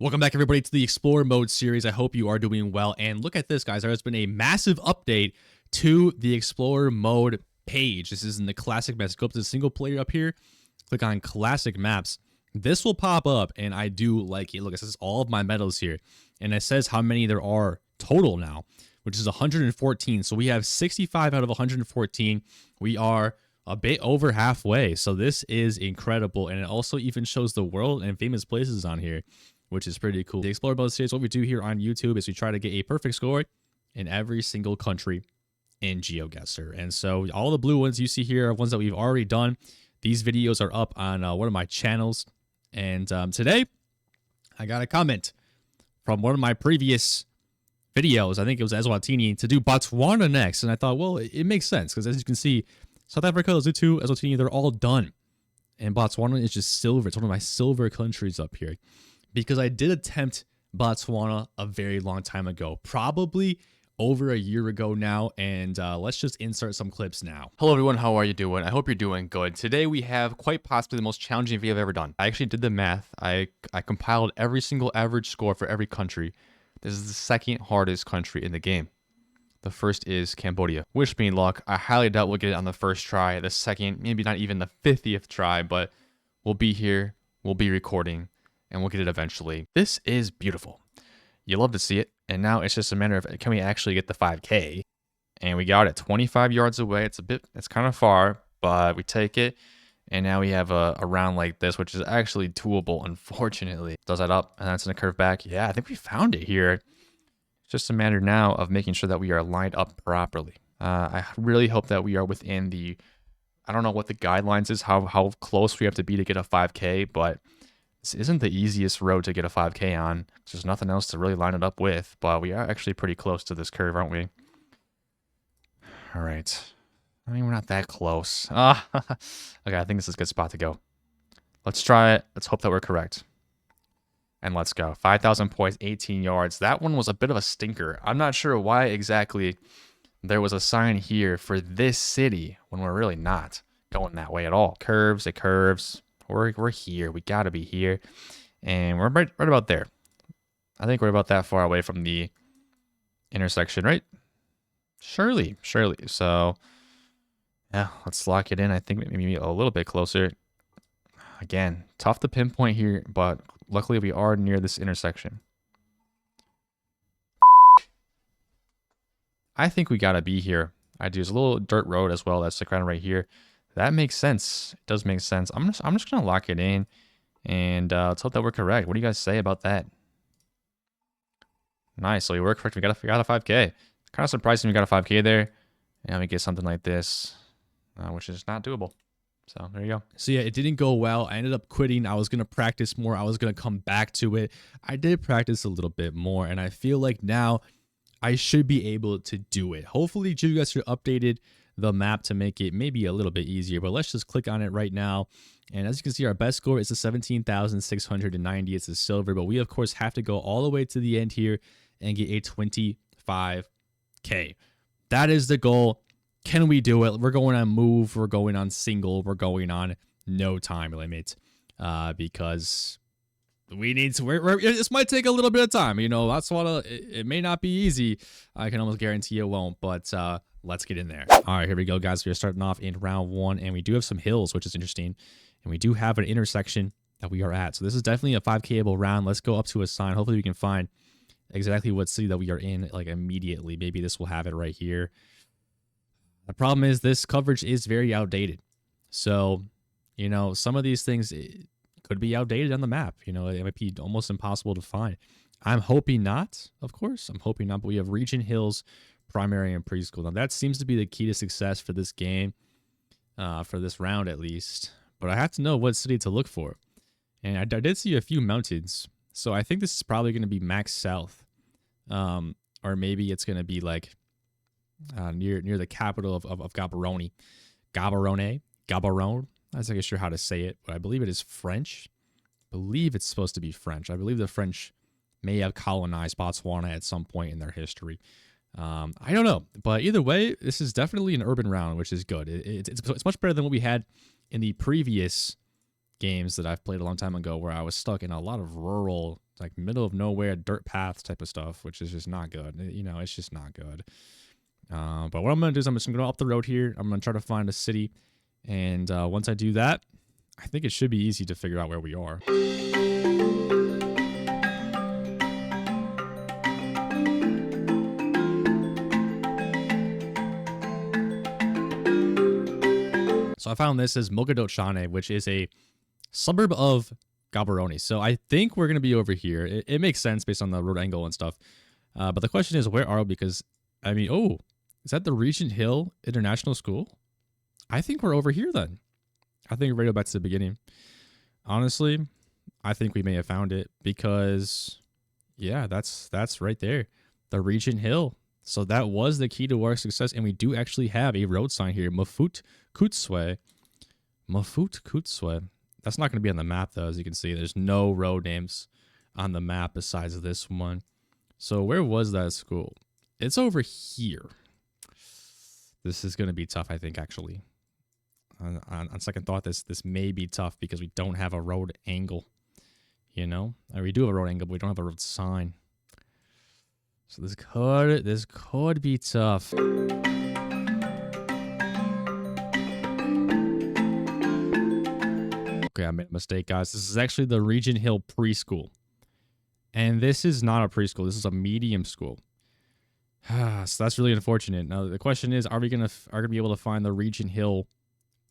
Welcome back, everybody, to the Explore Mode series. I hope you are doing well. And look at this, guys. There has been a massive update to the Explore Mode page. This is in the classic maps. Go up to the single player up here. Click on classic maps. This will pop up, and I do like it. Look, it says all of my medals here. And it says how many there are total now, which is 114. So we have 65 out of 114. We are a bit over halfway. So this is incredible. And it also even shows the world and famous places on here, which is pretty cool. The Explore Mode series, what we do here on YouTube is we try to get a perfect score in every single country in GeoGuessr. And so all the blue ones you see here are ones that we've already done. These videos are up on one of my channels. And today, I got a comment from one of my previous videos. I think it was Eswatini to do Botswana next. And I thought, well, it makes sense because as you can see, South Africa, Lesotho, Eswatini, they're all done. And Botswana is just silver. It's one of my silver countries up here. Because I did attempt Botswana a very long time ago, probably over a year ago now, and let's just insert some clips now. Hello everyone, how are you doing? I hope you're doing good. Today we have quite possibly the most challenging video I've ever done. I actually did the math. I compiled every single average score for every country. This is the second hardest country in the game. The first is Cambodia. Wish me luck. I highly doubt we'll get it on the first try. The second, maybe not even the 50th try, but we'll be here, we'll be recording, and we'll get it eventually. This is beautiful. You love to see it. And now it's just a matter of, can we actually get the 5K? And we got it 25 yards away. It's kind of far, but we take it. And now we have a round like this, which is actually doable, unfortunately. Does that up, and that's in a curve back. Yeah, I think we found it here. It's just a matter now of making sure that we are lined up properly. I really hope that we are within the, I don't know what the guidelines is, how close we have to be to get a 5K, but this isn't the easiest road to get a 5K on. There's nothing else to really line it up with, but we are actually pretty close to this curve, aren't we? All right. I mean, we're not that close. Okay, I think this is a good spot to go. Let's try it. Let's hope that we're correct. And let's go. 5,000 points, 18 yards. That one was a bit of a stinker. I'm not sure why exactly there was a sign here for this city when we're really not going that way at all. Curves, it curves. We're here. We got to be here. And we're right about there. I think we're about that far away from the intersection, right? Surely. So, yeah, let's lock it in. I think maybe a little bit closer. Again, tough to pinpoint here, but luckily we are near this intersection. I think we got to be here. There's a little dirt road as well. That's the ground right here. That makes sense. It does make sense. I'm just gonna lock it in, and let's hope that we're correct. What do you guys say about that? Nice. So we were correct. We got a 5K. Kind of surprising we got a 5K there, and we get something like this, which is not doable. So there you go. So yeah, it didn't go well. I ended up quitting. I was going to practice more. I was going to come back to it. I did practice a little bit more, and I feel like now I should be able to do it. Hopefully, geoguessr updated the map to make it maybe a little bit easier, but let's just click on it right now. And as you can see, our best score is a 17,690. It's a silver, but we of course have to go all the way to the end here and get a 25K. That is the goal. Can we do it? We're going on move, we're going on single, we're going on no time limit, because we need to, this might take a little bit of time. You know, that's what it may not be easy. I can almost guarantee it won't, but let's get in there. All right, here we go, guys. We are starting off in round one, and we do have some hills, which is interesting. And we do have an intersection that we are at. So this is definitely a 5K-able round. Let's go up to a sign. Hopefully we can find exactly what city that we are in, like, immediately. Maybe this will have it right here. The problem is this coverage is very outdated. So, you know, some of these things could be outdated on the map. You know, it might be almost impossible to find. I'm hoping not, of course. I'm hoping not, but we have region, hills, primary, and preschool. Now, that seems to be the key to success for this game, for this round at least. But I have to know what city to look for. And I did see a few mountains. So I think this is probably going to be max south. Or maybe it's going to be like near the capital of Gaborone. Gaborone. I'm not sure how to say it, but I believe it is French. I believe it's supposed to be French. I believe the French may have colonized Botswana at some point in their history. I don't know, but either way, this is definitely an urban round, which is good. It's much better than what we had in the previous games that I've played a long time ago where I was stuck in a lot of rural, like middle of nowhere, dirt paths type of stuff, which is just not good. You know, it's just not good. But what I'm going to do is I'm just going to go up the road here. I'm going to try to find a city. And once I do that, I think it should be easy to figure out where we are. So I found this as Mogadotshane, which is a suburb of Gaborone. So I think we're going to be over here. It makes sense based on the road angle and stuff. But the question is, where are we? Because, I mean, oh, is that the Regent Hill International School? I think we're over here then. I think we're right back to the beginning. Honestly, I think we may have found it because, yeah, that's right there. The Regent Hill. So that was the key to our success. And we do actually have a road sign here. Mafut Kutswe. Mafut Kutswe. That's not going to be on the map, though. As you can see, there's no road names on the map besides this one. So where was that school? It's over here. This is going to be tough, I think, actually. On second thought, this may be tough because we don't have a road angle. You know? Or we do have a road angle, but we don't have a road sign. So this could be tough. Okay, I made a mistake, guys. This is actually the Regent Hill Preschool. And this is not a preschool. This is a medium school. So that's really unfortunate. Now, the question is, are we gonna be able to find the Regent Hill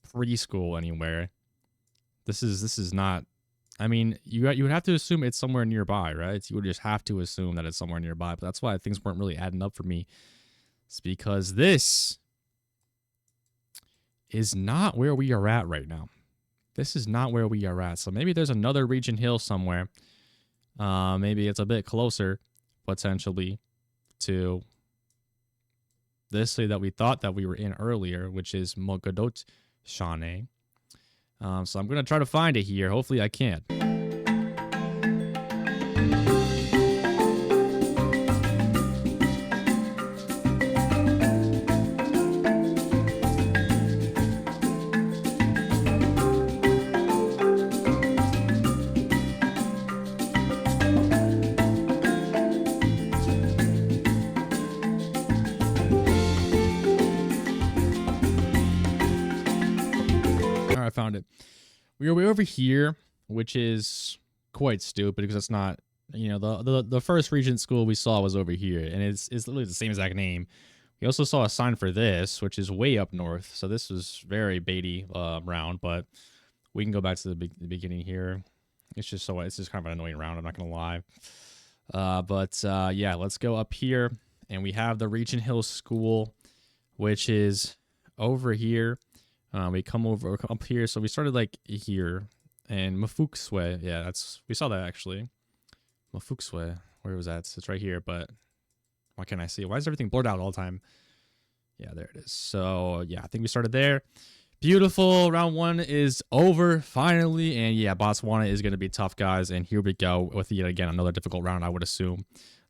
Preschool anywhere? This is not... I mean, you would have to assume it's somewhere nearby, right? You would just have to assume that it's somewhere nearby. But that's why things weren't really adding up for me. It's because this is not where we are at right now. This is not where we are at. So maybe there's another Regent Hill somewhere. Maybe it's a bit closer, potentially, to this city that we thought that we were in earlier, which is Mogadotshane. So I'm going to try to find it here. Hopefully I can. I found it. We are way over here, which is quite stupid because it's not, you know, the first Regent school we saw was over here, and it's literally the same exact name. We also saw a sign for this, which is way up north. So this was very baity round, but we can go back to the beginning here. It's just kind of an annoying round. I'm not gonna lie. Yeah, let's go up here, and we have the Regent Hill School, which is over here. We come up here, so we started like here, and Mafukswe, yeah, we saw that actually. Mafukswe, where was that? It's right here, but why can't I see it? Why is everything blurred out all the time? Yeah, there it is. So yeah, I think we started there. Beautiful. Round 1 is over finally, and yeah, Botswana is gonna be tough, guys. And here we go with yet again another difficult round, I would assume.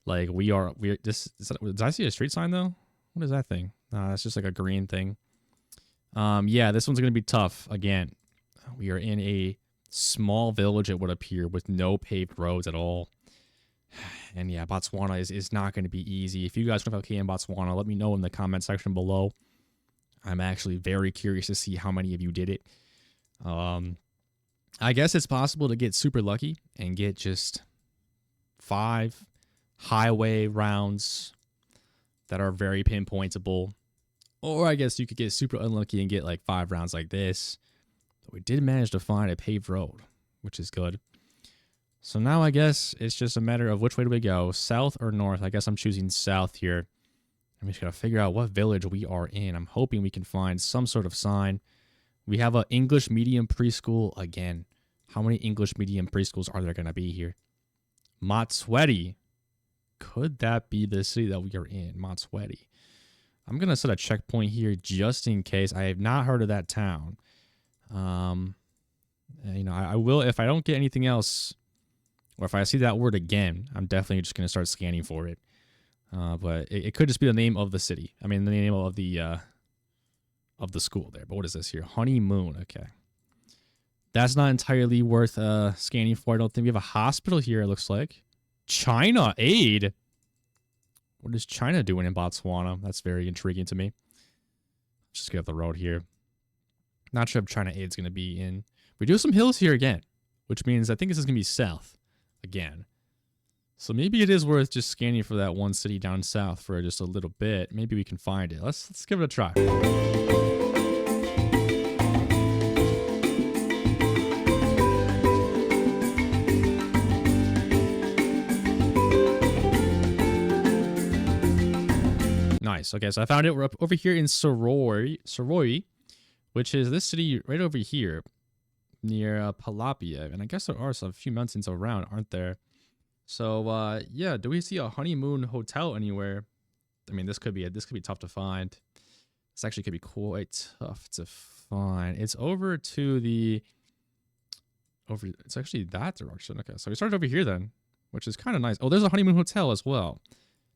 Like did I see a street sign though? What is that thing? That's just like a green thing. Yeah, this one's going to be tough. Again, we are in a small village, it would appear, with no paved roads at all. And yeah, Botswana is not going to be easy. If you guys know okay in Botswana, let me know in the comment section below. I'm actually very curious to see how many of you did it. I guess it's possible to get super lucky and get just 5 highway rounds that are very pinpointable. Or I guess you could get super unlucky and get like 5 rounds like this. But we did manage to find a paved road, which is good. So now I guess it's just a matter of which way do we go, south or north. I guess I'm choosing south here. I'm just going to figure out what village we are in. I'm hoping we can find some sort of sign. We have an English medium preschool again. How many English medium preschools are there going to be here? Motswedi. Could that be the city that we are in? Motswedi. I'm going to set a checkpoint here just in case. I have not heard of that town. You know, I will, if I don't get anything else, or if I see that word again, I'm definitely just going to start scanning for it. But it could just be the name of the city. I mean, the name of the school there. But what is this here? Honeymoon. Okay. That's not entirely worth scanning for. I don't think we have a hospital here, it looks like. China aid? What is China doing in Botswana? That's very intriguing to me. Just get up the road here. Not sure if China aid's going to be in. We do have some hills here again, which means I think this is going to be south again. So maybe it is worth just scanning for that one city down south for just a little bit. Maybe we can find it. Let's give it a try. Nice. Okay, so I found it. We're up over here in Soroi, which is this city right over here near Palapia. And I guess there are a few mountains around, aren't there? So yeah, do we see a honeymoon hotel anywhere? I mean, this could be tough to find. This actually could be quite tough to find. It's over to the it's actually that direction. Okay, so we started over here then, which is kind of nice. Oh, there's a honeymoon hotel as well.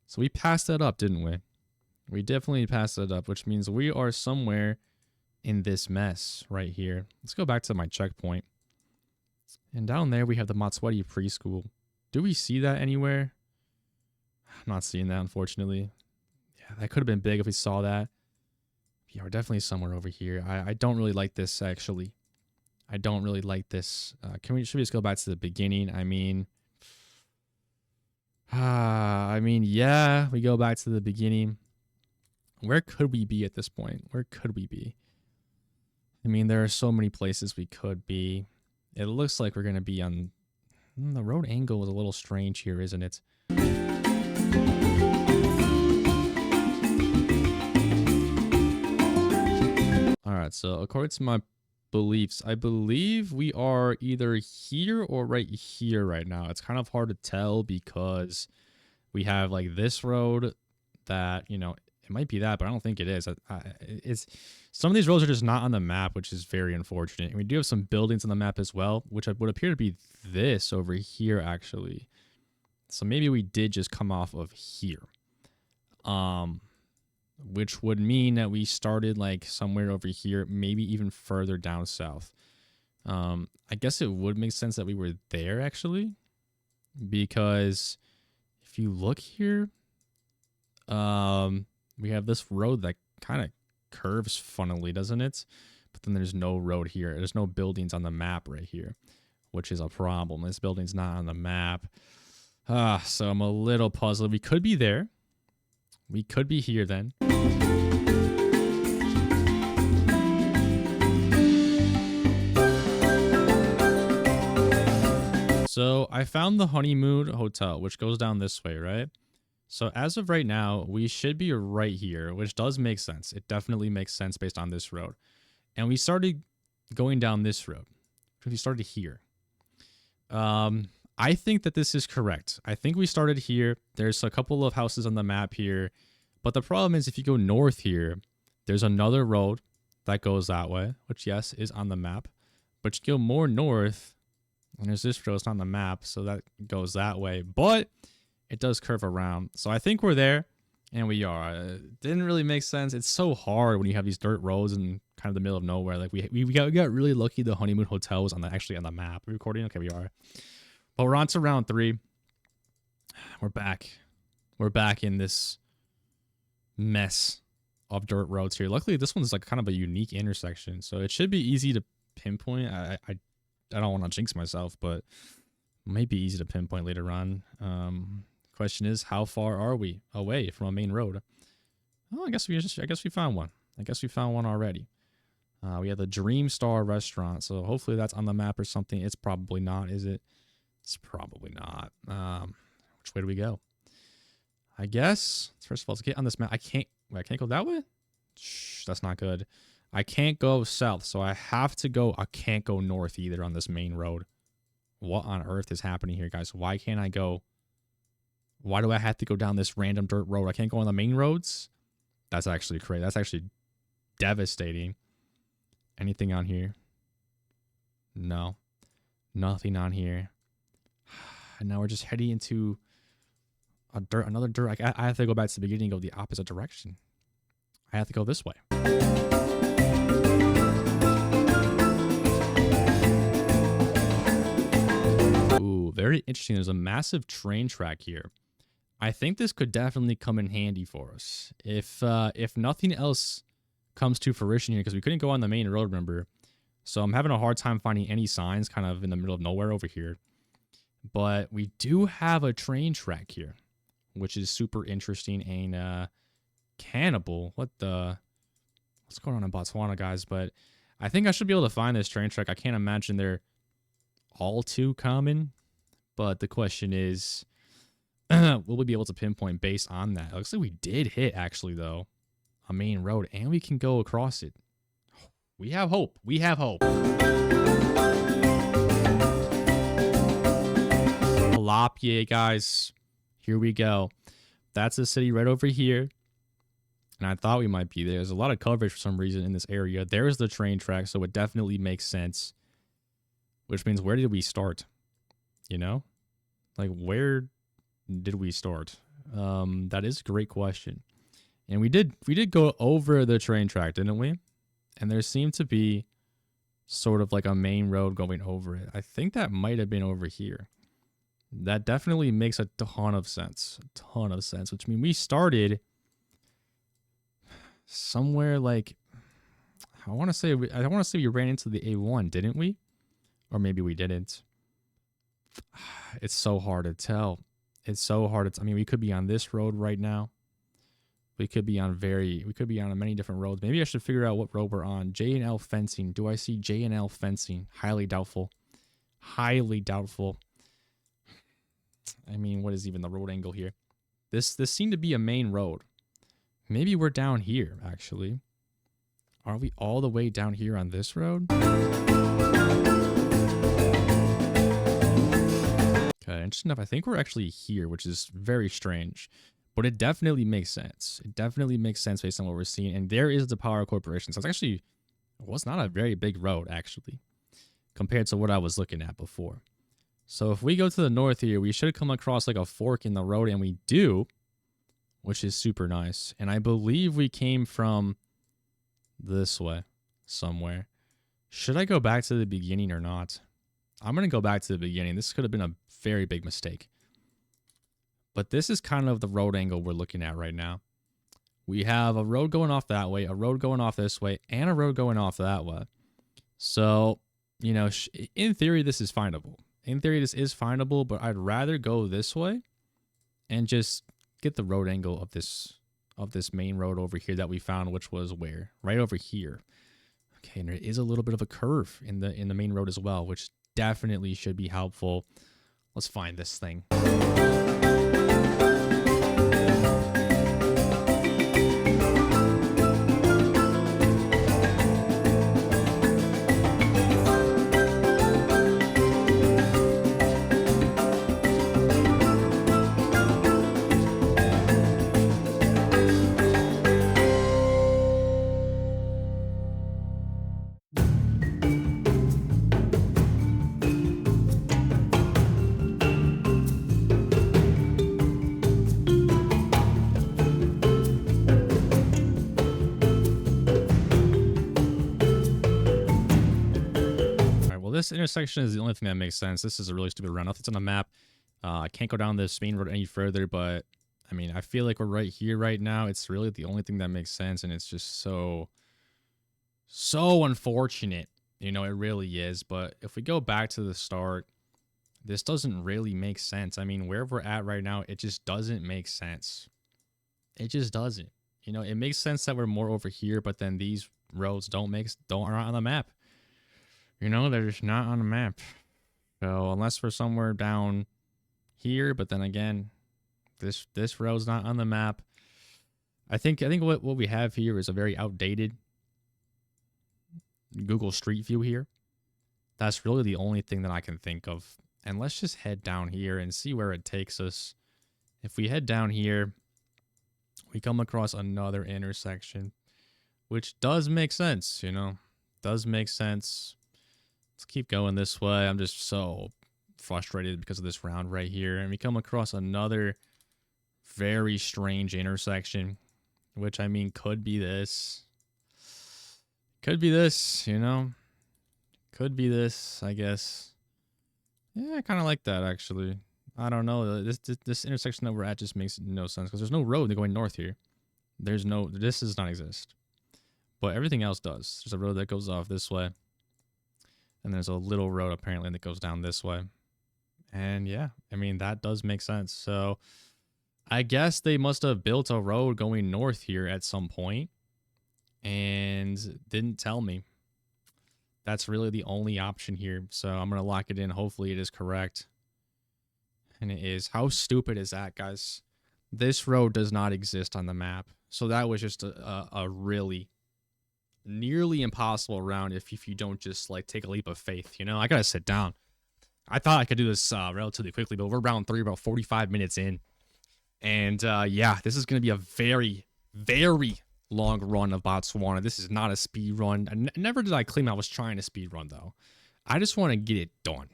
So we passed that up, didn't we? We definitely passed it up, which means we are somewhere in this mess right here. Let's go back to my checkpoint. And down there, we have the Matswedi preschool. Do we see that anywhere? I'm not seeing that, unfortunately. Yeah, that could have been big if we saw that. Yeah, we're definitely somewhere over here. I don't really like this, actually. I don't really like this. Should we just go back to the beginning? I mean, yeah, we go back to the beginning. Where could we be at this point? Where could we be? I mean, there are so many places we could be. It looks like we're going to be on... The road angle is a little strange here, isn't it? Alright, so according to my beliefs, I believe we are either here or right here right now. It's kind of hard to tell because we have like this road that, you know... It might be that, but I don't think it is. It's some of these roads are just not on the map, which is very unfortunate. And we do have some buildings on the map as well, which would appear to be this over here, actually. So maybe we did just come off of here. Which would mean that we started like somewhere over here, maybe even further down south. I guess it would make sense that we were there, actually. Because if you look here, we have this road that kind of curves funnily, doesn't it? But then there's no road here. There's no buildings on the map right here, which is a problem. This building's not on the map. So I'm a little puzzled. We could be there. We could be here then. So I found the honeymoon hotel, which goes down this way, right? So as of right now, we should be right here, which does make sense. It definitely makes sense based on this road. And we started going down this road. We started here. I think that this is correct. I think we started here. There's a couple of houses on the map here. But the problem is if you go north here, there's another road that goes that way, which, yes, is on the map. But you go more north, and there's this road. It's not on the map, so that goes that way. But... it does curve around. So I think we're there, and we are. It didn't really make sense. It's so hard when you have these dirt roads in kind of the middle of nowhere. Like we got really lucky the honeymoon hotel was actually on the map. Are we recording? Okay, we are. But we're on to round 3. We're back. We're back in this mess of dirt roads here. Luckily, this one's like kind of a unique intersection, so it should be easy to pinpoint. I don't want to jinx myself, but it might be easy to pinpoint later on. Question is, how far are we away from a main road? Oh, I guess we found one. I guess we found one already. We have the Dream Star restaurant, so hopefully that's on the map or something. It's probably not, is it? It's probably not. Which way do we go? I guess first of all, let's get on this map. I can't go that way. Shh, that's not good. I can't go south, so I have to go. I can't go north either on this main road. What on earth is happening here, guys? Why can't I go? Why do I have to go down this random dirt road? I can't go on the main roads? That's actually crazy. That's actually devastating. Anything on here? No. Nothing on here. And now we're just heading into another dirt. I have to go back to the beginning and go the opposite direction. I have to go this way. Ooh, very interesting. There's a massive train track here. I think this could definitely come in handy for us. If nothing else comes to fruition here, because we couldn't go on the main road, remember? So I'm having a hard time finding any signs kind of in the middle of nowhere over here. But we do have a train track here, which is super interesting. And cannibal, what's going on in Botswana, guys? But I think I should be able to find this train track. I can't imagine they're all too common. But the question is, will we be able to pinpoint based on that? It looks like we did hit, actually, though, a main road, and we can go across it. We have hope. We have hope. Tilapia, guys. Here we go. That's the city right over here. And I thought we might be there. There's a lot of coverage for some reason in this area. There's the train track, so it definitely makes sense. Which means, where did we start? You know? Like, where did we start? That is a great question. And we did go over the train track, didn't we? And there seemed to be sort of like a main road going over it. I think that might have been over here. That definitely makes a ton of sense. A ton of sense. Which means we started somewhere like, I want to say we ran into the A1, didn't we? Or maybe we didn't. It's so hard to tell. It's so hard to I mean, we could be on this road right now. We could be on many different roads. Maybe I should figure out what road we're on. J&L fencing. Do I see J&L fencing? Highly doubtful. Highly doubtful. I mean, what is even the road angle here? This seemed to be a main road. Maybe we're down here, actually. Are we all the way down here on this road? Okay, interesting enough. I think we're actually here, which is very strange. But it definitely makes sense. It definitely makes sense based on what we're seeing. And there is the Power Corporation. So it was not a very big road, actually, compared to what I was looking at before. So if we go to the north here, we should come across like a fork in the road, and we do, which is super nice. And I believe we came from this way somewhere. Should I go back to the beginning or not? I'm going to go back to the beginning. This could have been a very big mistake. But this is kind of the road angle we're looking at right now. We have a road going off that way, a road going off this way, and a road going off that way. So, you know, in theory, this is findable. In theory, this is findable, but I'd rather go this way and just get the road angle of this main road over here that we found, which was where? Right over here. Okay, and there is a little bit of a curve in the main road as well, which definitely should be helpful. Let's find this thing. This intersection is the only thing that makes sense. This is a really stupid round. Nothing's on the map. I can't go down this main road any further, but I mean, I feel like we're right here right now. It's really the only thing that makes sense, and it's just so unfortunate. You know, it really is. But if we go back to the start, this doesn't really make sense. I mean, where we're at right now, it just doesn't make sense. It just doesn't. You know, it makes sense that we're more over here, but then these roads aren't on the map. You know, they're just not on the map. So unless we're somewhere down here, but then again, this road's not on the map. I think what we have here is a very outdated Google Street View here. That's really the only thing that I can think of. And let's just head down here and see where it takes us. If we head down here, we come across another intersection, which does make sense, you know, does make sense. Let's keep going this way. I'm just so frustrated because of this round right here. And we come across another very strange intersection, which I mean could be this. Could be this, you know. Could be this, I guess. Yeah, I kind of like that actually. I don't know. This intersection that we're at just makes no sense because there's no road going north here. There's no. This does not exist. But everything else does. There's a road that goes off this way, and there's a little road apparently that goes down this way. And yeah, I mean that does make sense. So I guess they must have built a road going north here at some point and didn't tell me. That's really the only option here. So I'm going to lock it in. Hopefully it is correct. And it is. How stupid is that, guys? This road does not exist on the map. So that was just a really nearly impossible round if you don't just like take a leap of faith. You know, I got to sit down. I thought I could do this relatively quickly, but we're round 3, about 45 minutes in. And yeah, this is going to be a very, very long run of Botswana. This is not a speed run. Never did I claim I was trying to speed run, though. I just want to get it done.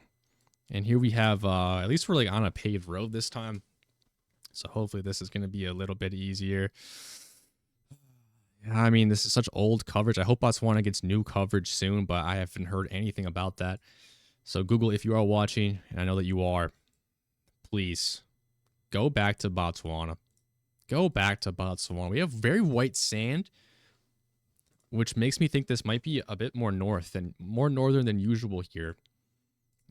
And here we have, at least we're like on a paved road this time. So hopefully this is going to be a little bit easier. Yeah, I mean, this is such old coverage. I hope Botswana gets new coverage soon, but I haven't heard anything about that. So Google, if you are watching, and I know that you are, please go back to Botswana. Go back to Botswana. We have very white sand, which makes me think this might be a bit more more northern than usual here.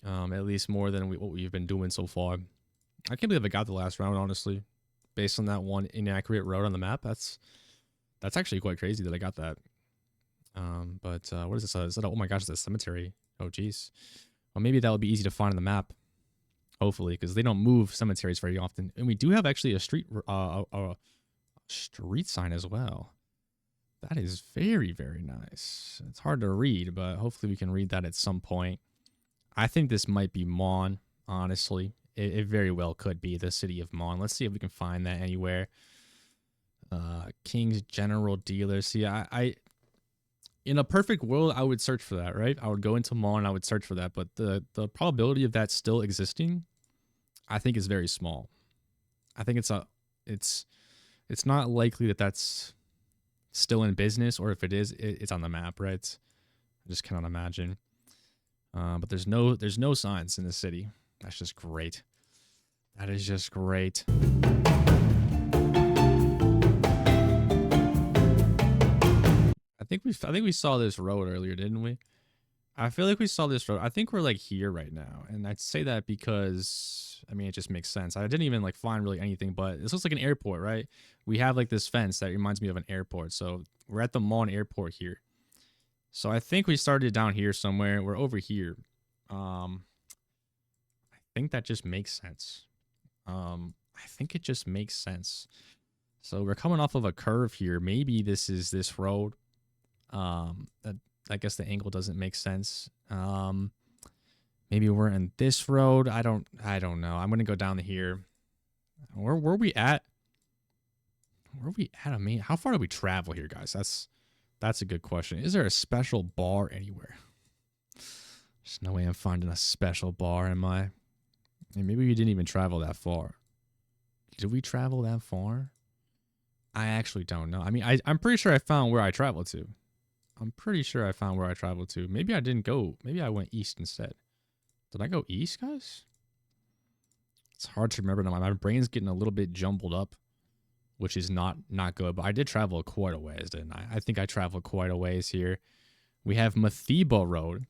At least more than what we've been doing so far. I can't believe I got the last round, honestly, based on that one inaccurate road on the map. That's actually quite crazy that I got that. But what is this? Is that oh my gosh, it's a cemetery. Oh geez. Well, maybe that would be easy to find on the map. Hopefully, because they don't move cemeteries very often. And we do have actually a street sign as well. That is very, very nice. It's hard to read, but hopefully we can read that at some point. I think this might be Mon, honestly. It very well could be the city of Mon. Let's see if we can find that anywhere. King's General Dealer. See, I in a perfect world, I would search for that, right? I would go into Mon and I would search for that. But the probability of that still existing, I think, is very small. I think it's not likely that that's still in business, or if it is, it's on the map, right? I just cannot imagine. But there's no signs in the city. That's just great. That is just great. I think we saw this road earlier, didn't we? I feel like we saw this road. I think we're like here right now, and I'd say that because I mean it just makes sense. I didn't even like find really anything, but this looks like an airport, right? We have like this fence that reminds me of an airport. So we're at the Mon Airport here. So I think we started down here somewhere. We're over here. I think that just makes sense. I think it just makes sense. So we're coming off of a curve here. Maybe this is this road. I guess the angle doesn't make sense. Maybe we're in this road. I don't know. I'm gonna go down here. Where we at? Where we at? I mean, how far do we travel here, guys? That's a good question. Is there a special bar anywhere? There's no way I'm finding a special bar, am I? And maybe we didn't even travel that far. Did we travel that far? I actually don't know. I mean, I'm pretty sure I found where I traveled to. I'm pretty sure I found where I traveled to. Maybe I didn't go. Maybe I went east instead. Did I go east, guys? It's hard to remember now. My brain's getting a little bit jumbled up, which is not good. But I did travel quite a ways, didn't I? I think I traveled quite a ways here. We have Mathiba Road.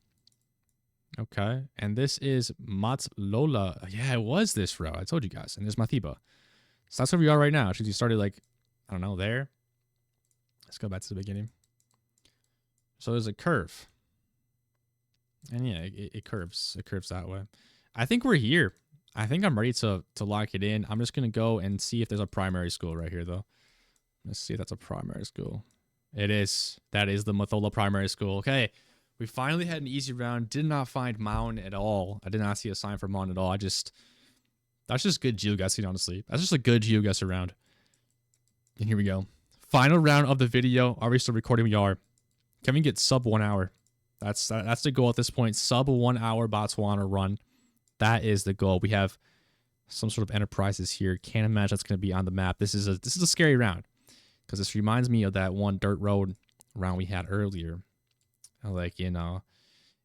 Okay. And this is Matslola. Yeah, it was this road. I told you guys. And there's Mathiba. So that's where we are right now. Since you started like, I don't know, there. Let's go back to the beginning. So there's a curve. And yeah, it curves. It curves that way. I think we're here. I think I'm ready to lock it in. I'm just going to go and see if there's a primary school right here, though. Let's see if that's a primary school. It is. That is the Mathola Primary School. Okay. We finally had an easy round. Did not find Mound at all. I did not see a sign for Mound at all. That's just good geoguessing, honestly. That's just a good geoguessr round. And here we go. Final round of the video. Are we still recording? We are. Can we get sub 1 hour? That's the goal at this point. Sub 1 hour Botswana run. That is the goal. We have some sort of enterprises here. Can't imagine that's going to be on the map. This is a scary round because this reminds me of that one dirt road round we had earlier, like in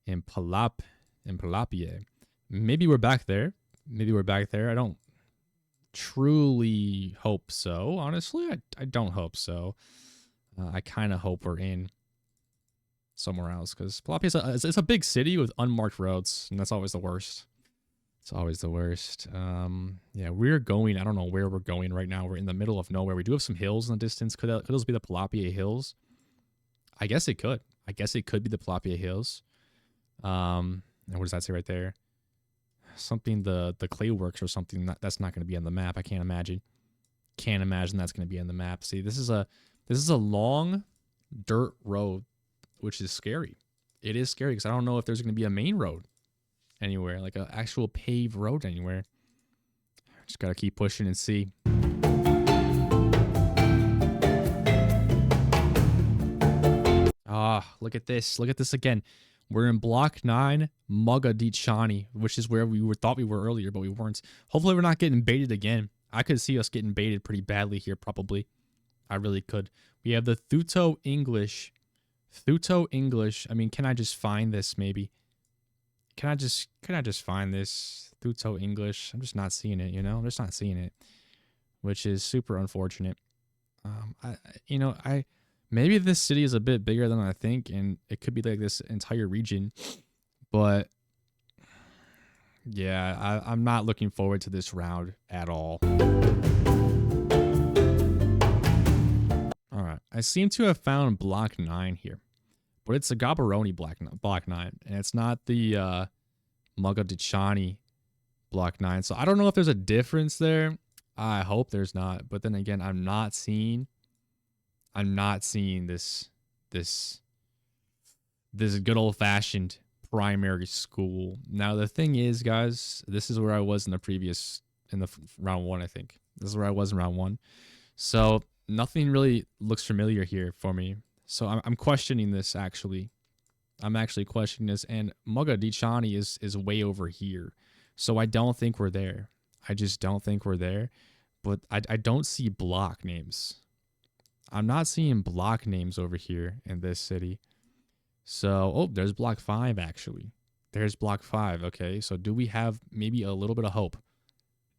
Palapie. Maybe we're back there. Maybe we're back there. I don't truly hope so. Honestly, I don't hope so. I kind of hope we're in somewhere else because Palapia is a big city with unmarked roads, and that's always the worst. It's always the worst. Yeah, we're going. I don't know where we're going right now. We're in the middle of nowhere. We do have some hills in the distance. Could those be the Palapia Hills? I guess it could. I guess it could be the Palapia Hills. And what does that say right there? Something the clay works or something. That's not going to be on the map. I can't imagine. Can't imagine that's going to be on the map. See, this is a long dirt road, which is scary. It is scary because I don't know if there's going to be a main road anywhere, like an actual paved road anywhere. Just got to keep pushing and see. Ah, look at this. Look at this again. We're in block 9, Mogaditshani, which is where thought we were earlier, but we weren't. Hopefully we're not getting baited again. I could see us getting baited pretty badly here, probably. I really could. We have the Thuto English. Thuto English. I mean, can I just find this maybe? Can I just find this Thuto English? I'm just not seeing it, you know? I'm just not seeing it, which is super unfortunate. Maybe this city is a bit bigger than I think, and it could be like this entire region, but yeah, I'm not looking forward to this round at all. All right, I seem to have found block 9 here, but it's a Gaborone block 9, and it's not the Mogaditshani block 9. So I don't know if there's a difference there. I hope there's not, but then again, I'm not seeing this good old-fashioned primary school. Now the thing is, guys, this is where I was in the round 1, I think. This is where I was in round 1. So nothing really looks familiar here for me. So I'm questioning this, actually. I'm actually questioning this, and Mogaditshani is way over here. So I don't think we're there. I just don't think we're there. But I don't see block names. I'm not seeing block names over here in this city. So, oh, there's block 5, actually. There's block 5, okay. So do we have maybe a little bit of hope?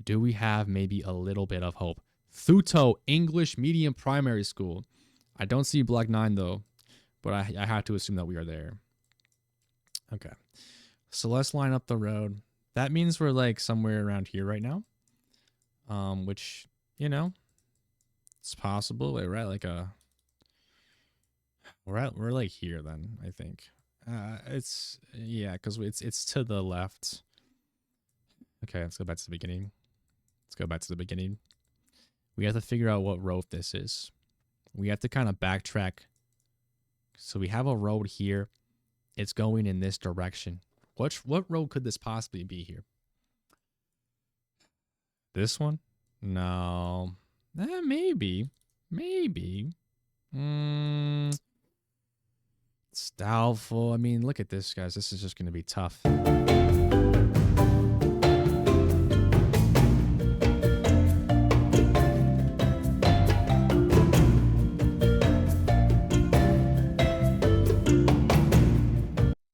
Do we have maybe a little bit of hope? Thuto English Medium Primary School. I don't see block 9, though. But I have to assume that we are there. Okay. So let's line up the road. That means we're like somewhere around here right now. Which, you know, it's possible. We're at like we're like here then, I think. It's because it's to the left. Okay, let's go back to the beginning. We have to figure out what road this is. We have to kind of backtrack. So we have a road here. It's going in this direction. What road could this possibly be here? This one? No. Maybe. It's doubtful. I mean, look at this, guys. This is just going to be tough.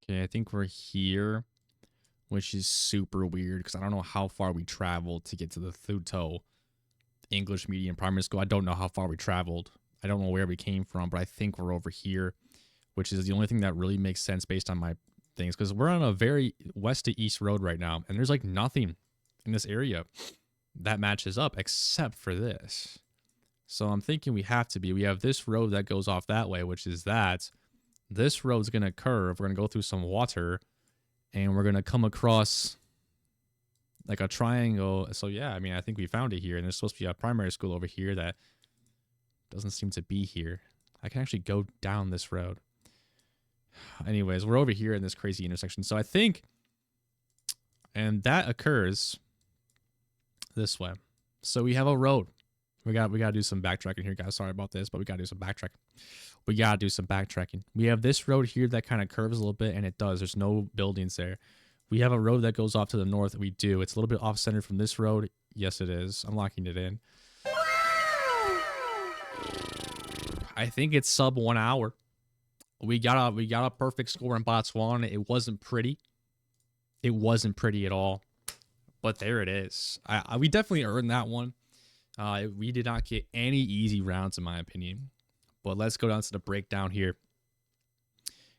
Okay, I think we're here, which is super weird because I don't know how far we traveled to get to the Thuto English Medium Primary School. I don't know how far we traveled. I don't know where we came from, but I think we're over here, which is the only thing that really makes sense based on my things, because we're on a very west to east road right now, and there's like nothing in this area that matches up except for this. So I'm thinking we have this road that goes off that way, which is that. This road's going to curve. We're going to go through some water, and we're going to come across like a triangle. So yeah, I mean, I think we found it here, and there's supposed to be a primary school over here that doesn't seem to be here. I can actually go down this road. Anyways, we're over here in this crazy intersection. So I think, and that occurs this way. So we have a road. We got to do some backtracking here, guys. Sorry about this, but we got to do some backtracking. We have this road here that kind of curves a little bit, and it does. There's no buildings there. We have a road that goes off to the north. We do. It's a little bit off-center from this road. Yes, it is. I'm locking it in. I think it's sub 1 hour. We got a perfect score in Botswana. It wasn't pretty. It wasn't pretty at all, but there it is. We definitely earned that one. We did not get any easy rounds, in my opinion. But let's go down to the breakdown here.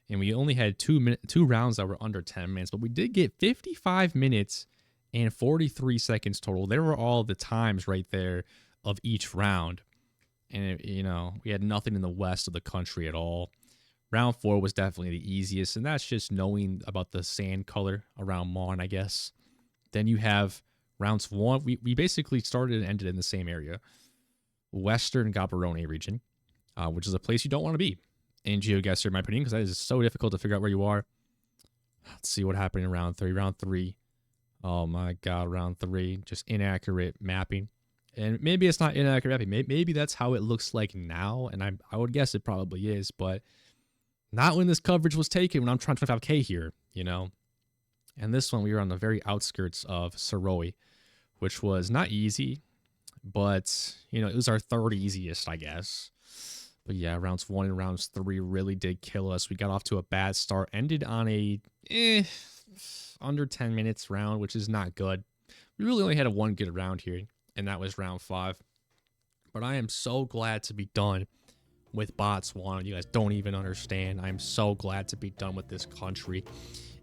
And we only had two rounds that were under 10 minutes, but we did get 55 minutes and 43 seconds total. There were all the times right there of each round. And, we had nothing in the west of the country at all. Round 4 was definitely the easiest, and that's just knowing about the sand color around Mon, I guess. Then you have rounds 1. We basically started and ended in the same area. Western Gaborone region, which is a place you don't want to be in GeoGuessr, in my opinion, because that is so difficult to figure out where you are. Let's see what happened in round 3. Round 3. Oh my God, round 3. Just inaccurate mapping. And maybe it's not inaccurate mapping. Maybe that's how it looks like now, and I would guess it probably is, but not when this coverage was taken, when I'm trying 25K here, And this one, we were on the very outskirts of Saroi, which was not easy, but, it was our third easiest, I guess. But yeah, rounds 1 and rounds 3 really did kill us. We got off to a bad start, ended on a under 10 minutes round, which is not good. We really only had one good round here, and that was round 5. But I am so glad to be done with Botswana. You guys don't even understand. I'm so glad to be done with this country.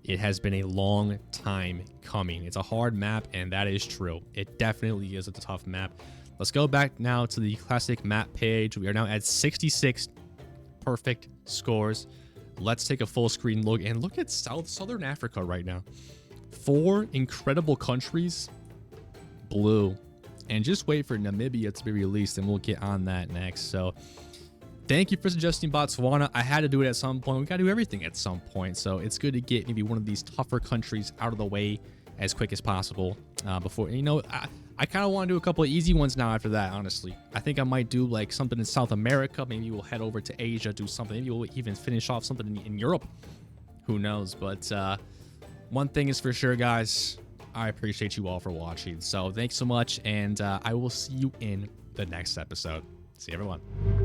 It has been a long time coming. It's a hard map, and that is true. It definitely is a tough map. Let's go back now to the classic map page. We are now at 66 perfect scores. Let's take a full screen look, and look at Southern Africa right now. 4 incredible countries, blue. And just wait for Namibia to be released, and we'll get on that next. So thank you for suggesting Botswana. I had to do it at some point. We got to do everything at some point. So it's good to get maybe one of these tougher countries out of the way as quick as possible before, I kind of want to do a couple of easy ones now after that, honestly. I think I might do like something in South America. Maybe we'll head over to Asia, do something. Maybe we'll even finish off something in Europe. Who knows? But one thing is for sure, guys. I appreciate you all for watching. So thanks so much, and I will see you in the next episode. See you, everyone.